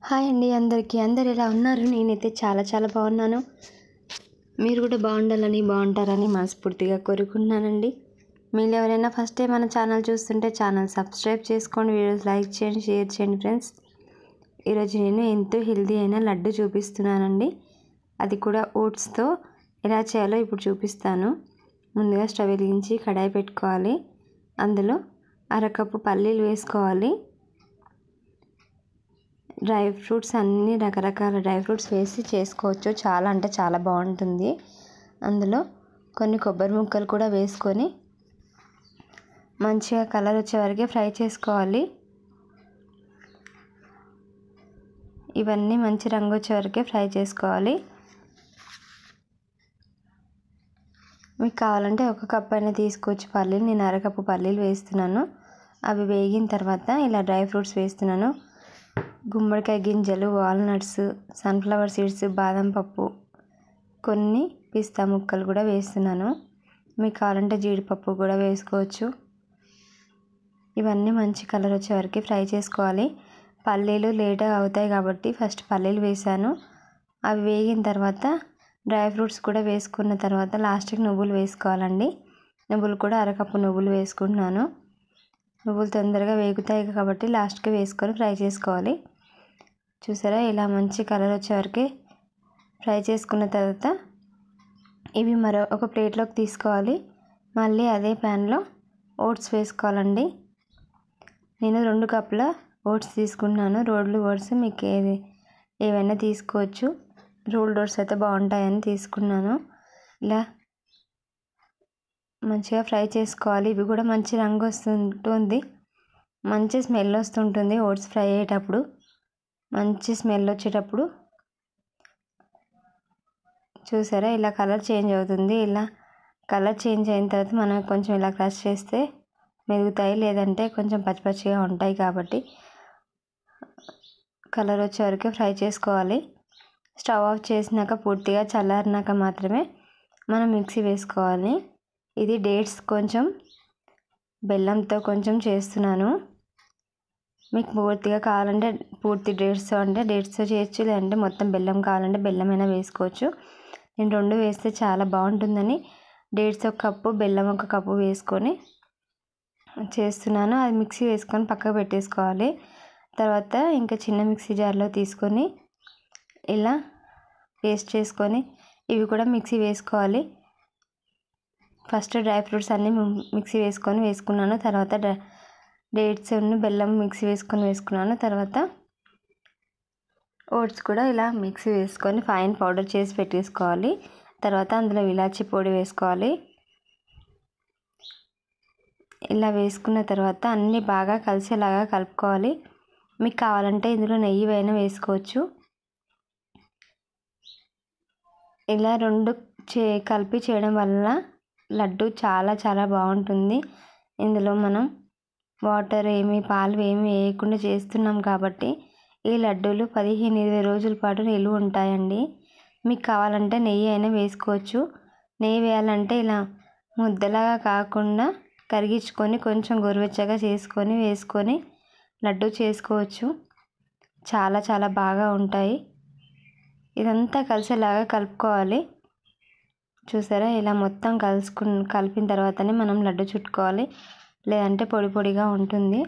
Hi అండి అందరికీ. అందరు ఎలా ఉన్నారు? నేనైతే చాలా బాగున్నాను. మీరు కూడా బాగుంటారని మనస్ఫూర్తిగా కోరుకుంటున్నానండి. మీరు ఎవరైనా ఫస్ట్ టైం మన ఛానల్ చూస్తుంటే ఛానల్ సబ్స్క్రైబ్ చేసుకోండి, వీడియోస్ లైక్ చేయండి, షేర్ చేయండి ఫ్రెండ్స్. ఈరోజు నేను ఎంతో హెల్తీ అయిన లడ్డు చూపిస్తున్నానండి. అది కూడా ఓట్స్తో ఎలా చేయాలో ఇప్పుడు చూపిస్తాను. ముందుగా స్టవ్ వెలిగించి కడాయి పెట్టుకోవాలి. అందులో అరకప్పు పల్లీలు వేసుకోవాలి. డ్రై ఫ్రూట్స్ అన్నీ రకరకాల డ్రై ఫ్రూట్స్ వేసి చేసుకోవచ్చు. చాలా బాగుంటుంది. అందులో కొన్ని కొబ్బరి ముక్కలు కూడా వేసుకొని మంచిగా కలర్ వచ్చే వరకు ఫ్రై చేసుకోవాలి. ఇవన్నీ మంచి రంగు వచ్చే వరకు ఫ్రై చేసుకోవాలి. మీకు కావాలంటే ఒక కప్ అయినా తీసుకోవచ్చు పల్లీలు. నేను అరకప్పు పల్లీలు వేస్తున్నాను. అవి వేగిన తర్వాత ఇలా డ్రై ఫ్రూట్స్ వేస్తున్నాను. గుమ్మడికాయ గింజలు, వాల్నట్స్, సన్ఫ్లవర్ సీడ్స్, బాదం పప్పు, కొన్ని పిస్తా ముక్కలు కూడా వేస్తున్నాను. మీకు కావాలంటే జీడిపప్పు కూడా వేసుకోవచ్చు. ఇవన్నీ మంచి కలర్ వచ్చే వరకు ఫ్రై చేసుకోవాలి. పల్లీలు లేట్గా అవుతాయి కాబట్టి ఫస్ట్ పల్లీలు వేసాను. అవి వేగిన తర్వాత డ్రై ఫ్రూట్స్ కూడా వేసుకున్న తర్వాత లాస్ట్కి నువ్వులు వేసుకోవాలండి. నువ్వులు కూడా అరకప్పు నువ్వులు వేసుకుంటున్నాను. నువ్వులు తొందరగా వేగుతాయి కాబట్టి లాస్ట్కి వేసుకొని ఫ్రై చేసుకోవాలి. చూసారా, ఇలా మంచి కలర్ వచ్చే వరకు ఫ్రై చేసుకున్న తర్వాత ఇవి ఒక ప్లేట్లోకి తీసుకోవాలి. మళ్ళీ అదే ప్యాన్లో ఓట్స్ వేసుకోవాలండి. నేను 2 కప్పుల ఓట్స్ తీసుకున్నాను. రోల్డ్ ఓట్స్ మీకు ఏవైనా తీసుకోవచ్చు. రోల్డ్ ఓట్స్ అయితే బాగుంటాయని తీసుకున్నాను. ఇలా మంచిగా ఫ్రై చేసుకోవాలి. ఇవి కూడా మంచి రంగు వస్తుంటుంది, మంచి స్మెల్ వస్తుంటుంది. ఓట్స్ ఫ్రై అయ్యేటప్పుడు మంచి స్మెల్ వచ్చేటప్పుడు చూసారా, ఇలా కలర్ చేంజ్ అవుతుంది. ఇలా కలర్ చేంజ్ అయిన తర్వాత మనం కొంచెం ఇలా క్రష్ చేస్తే మెరుగుతాయి, లేదంటే కొంచెం పచ్చిగా ఉంటాయి. కాబట్టి కలర్ వచ్చే వరకు ఫ్రై చేసుకోవాలి. స్టవ్ ఆఫ్ చేసినాక పూర్తిగా చల్లారినాక మాత్రమే మనం మిక్సీ వేసుకోవాలి. ఇది డేట్స్ కొంచెం బెల్లంతో కొంచెం చేస్తున్నాను. మీకు పూర్తిగా కావాలంటే పూర్తి డేట్స్తో అంటే డేట్స్తో చేయొచ్చు, లేదంటే మొత్తం బెల్లం కావాలంటే బెల్లమైనా వేసుకోవచ్చు. నేను 2 వేస్తే చాలా బాగుంటుందని డేట్స్ 1 కప్పు, బెల్లం 1 కప్పు వేసుకొని చేస్తున్నాను. అది మిక్సీ వేసుకొని పక్కకు పెట్టేసుకోవాలి. తర్వాత ఇంకా చిన్న మిక్సీ జార్లో తీసుకొని ఇలా పేస్ట్ చేసుకొని ఇవి కూడా మిక్సీ వేసుకోవాలి. ఫస్ట్ డ్రై ఫ్రూట్స్ అన్నీ మిక్సీ వేసుకున్నాను. తర్వాత డేట్స్ బెల్లం మిక్సీ వేసుకున్నాను. తర్వాత ఓట్స్ కూడా ఇలా మిక్సీ వేసుకొని ఫైన్ పౌడర్ చేసి పెట్టేసుకోవాలి. తర్వాత అందులో ఇలాచీ పొడి వేసుకోవాలి. ఇలా వేసుకున్న తర్వాత అన్నీ బాగా కలిసేలాగా కలుపుకోవాలి. మీకు కావాలంటే ఇందులో నెయ్యి అయినా వేసుకోవచ్చు. ఇలా 2 కలిపి చేయడం వల్ల లడ్డు చాలా బాగుంటుంది. ఇందులో మనం వాటర్ పాలు ఏమి వేయకుండా చేస్తున్నాం కాబట్టి ఈ లడ్డూలు 15-20 రోజుల పాటు నిలువ ఉంటాయండి. మీకు కావాలంటే నెయ్యి అయినా వేసుకోవచ్చు. నెయ్యి వేయాలంటే ఇలా ముద్దలాగా కాకుండా కరిగించుకొని కొంచెం గోరువెచ్చగా వేసుకొని లడ్డు చేసుకోవచ్చు. చాలా బాగా ఉంటాయి. ఇదంతా కలిసేలాగా కలుపుకోవాలి. చూసారా, ఇలా మొత్తం కలిపిన తర్వాతనే మనం లడ్డు చుట్టుకోవాలి, లేదంటే పొడిగా ఉంటుంది,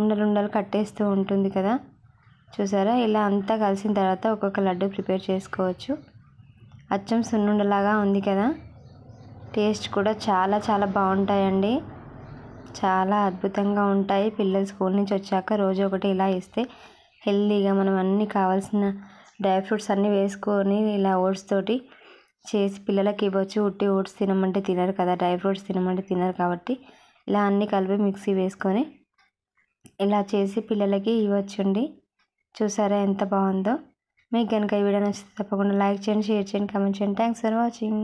ఉండలు కట్టేస్తూ ఉంటుంది కదా. చూసారా, ఇలా అంతా కలిసిన తర్వాత ఒక్కొక్క లడ్డు ప్రిపేర్ చేసుకోవచ్చు. అచ్చం సున్నుండలాగా ఉంది కదా. టేస్ట్ కూడా చాలా బాగుంటాయండి. చాలా అద్భుతంగా ఉంటాయి. పిల్లలు స్కూల్ నుంచి వచ్చాక రోజు ఒకటి ఇలా ఇస్తే హెల్తీగా మనం అన్నీ కావాల్సిన డ్రై ఫ్రూట్స్ అన్నీ వేసుకొని ఇలా ఓట్స్ తోటి చేసి పిల్లలకి ఇవ్వచ్చు. ఉట్టి ఓట్స్ తినమంటే తినరు కదా, డ్రై ఫ్రూట్స్ తినమంటే తినరు కాబట్టి ఇలా అన్నీ కలిపి మిక్సీ వేసుకొని ఇలా చేసి పిల్లలకి ఇవ్వచ్చండి. చూసారా ఎంత బాగుందో. మీకు కనుక ఈ వీడియో నచ్చితే తప్పకుండా లైక్ చేయండి, షేర్ చేయండి, కామెంట్ చేయండి. Thanks for watching.